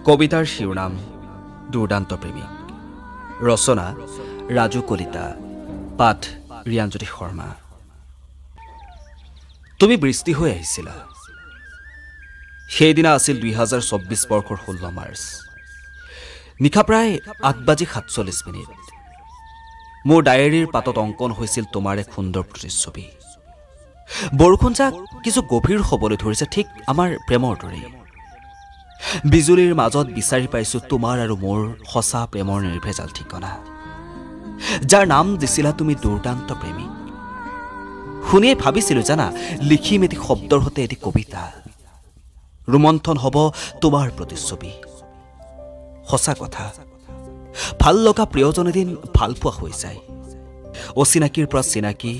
কবিতাৰ শিৰোনাম দুৰ্দান্ত প্ৰেমিক, ৰচনা ৰাজু কলিতা, পাঠ ৰিয়াঞ্জ্যোতি শৰ্মা। তুমি বৃষ্টি হৈ আহিছিলা। সেইদিনা আছিল 2024 বৰ্ষৰ 16 মাৰ্চ, নিশা প্ৰায় 8:47। মোৰ ডায়েৰীৰ পাতত অংকন হৈছিল তোমাৰ এক সুন্দৰ প্ৰতিচ্ছবি। বৰষুণ যাক কিছু গভীৰ হ'বলৈ ধৰিছে, ঠিক আমাৰ প্ৰেমৰ দৰেই। বিজুলীৰ মাজত বিচাৰি পাইছো তোমাৰ আৰু মোৰ সঁচা প্ৰেমৰ নিৰ্ভেজাল ঠিকনা, যাৰ নাম দিছিলা তুমি দুৰ্দান্ত প্ৰেমিক। শুনিয়ে ভাবিছিলো জানা, লিখিম এটি শব্দৰ সৈতে এটি কবিতা, ৰোমন্থন হ'ব তোমাৰ প্ৰতিচ্ছবি। সঁচা কথা, ভাল লগা প্ৰিয়জন এদিন ভাল পোৱা হৈ যায়। অচিনাকিৰ পৰা চিনাকি,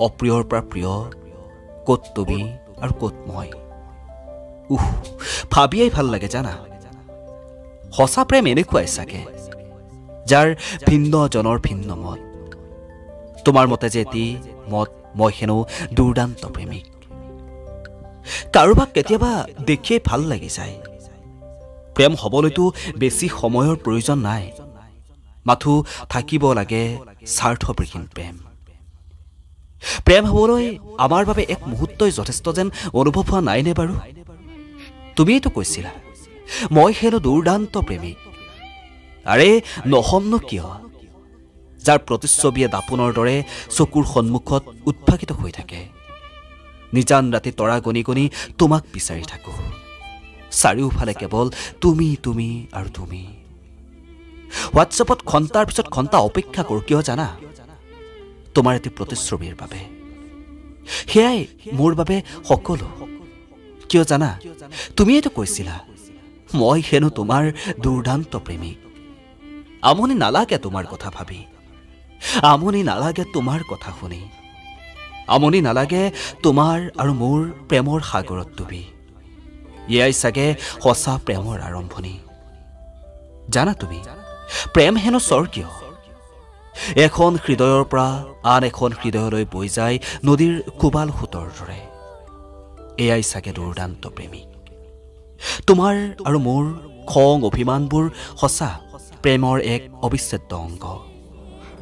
অপ্ৰিয়ৰ পৰা প্ৰিয়, ক'ত তুমি আৰু ক'ত মই। ভাবিয়েই ভাল লাগে জানা। সঁচা প্ৰেম এনেকুৱাই চাগে, যাৰ ভিন্ন জনৰ ভিন্ন মত। তোমাৰ মতে যে এটি মত, মই হেনো দুৰ্দান্ত প্ৰেমিক। কাৰোবাক কেতিয়াবা দেখিয়েই ভাল লাগি যায়। প্ৰেম হ'বলৈতো বেছি সময়ৰ প্ৰয়োজন নাই, মাথো থাকিব লাগে স্বাৰ্থবিহীন প্ৰেম। প্ৰেম হ'বলৈ আমাৰ বাবে এক মুহূৰ্তই যথেষ্ট যেন অনুভৱ হোৱা নাইনে বাৰু? তুমিয়েতো কৈছিলা মই হেনো দুৰ্দান্ত প্ৰেমিক। আৰে নহমনো কিয়, যাৰ প্ৰতিচ্ছবিয়ে দাপোনৰ দৰে চকুৰ সন্মুখত উদ্ভাসিত হৈ থাকে। নিজান ৰাতি তৰা গণি গণি তোমাক বিচাৰি থাকো, চাৰিওফালে কেৱল তুমি তুমি আৰু তুমি। হোৱাটছএপত ঘণ্টাৰ পিছত ঘণ্টা অপেক্ষা কৰোঁ, কিয় জানা? তোমাৰ এটি প্ৰতিচ্ছবিৰ বাবে। সেয়াই মোৰ বাবে সকলো। কিয় জানা, তুমিয়েতো কৈছিলা মই হেনো তোমাৰ দুৰ্দান্ত প্ৰেমিক। আমনি নালাগে তোমাৰ কথা ভাবি, আমনি নালাগে তোমাৰ কথা শুনি, আমনি নালাগে তোমাৰ আৰু মোৰ প্ৰেমৰ সাগৰত ডুবি। এয়াই চাগে সঁচা প্ৰেমৰ আৰম্ভণি। জানা তুমি, প্ৰেম হেনো স্বৰ্গীয়। এখন হৃদয়ৰ পৰা আন এখন হৃদয়লৈ বৈ যায় নদীৰ কোবাল সোঁতৰ দৰে। এয়াই চাগে দুৰ্দান্ত প্ৰেমিক। তোমাৰ আৰু মোৰ খং অভিমানবোৰ সঁচা প্ৰেমৰ এক অবিচ্ছেদ্য অংগ,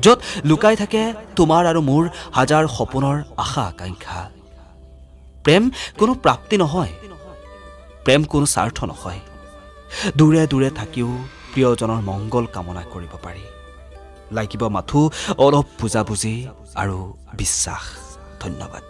য'ত লুকাই থাকে তোমাৰ আৰু মোৰ হাজাৰ সপোনৰ আশা আকাংক্ষা। প্ৰেম কোনো প্ৰাপ্তি নহয়, প্ৰেম কোনো স্বাৰ্থ নহয়। দূৰে দূৰে থাকিও প্ৰিয়জনৰ মংগল কামনা কৰিব পাৰি। লাগিব মাথো অলপ বুজাবুজি আৰু বিশ্বাস। ধন্যবাদ।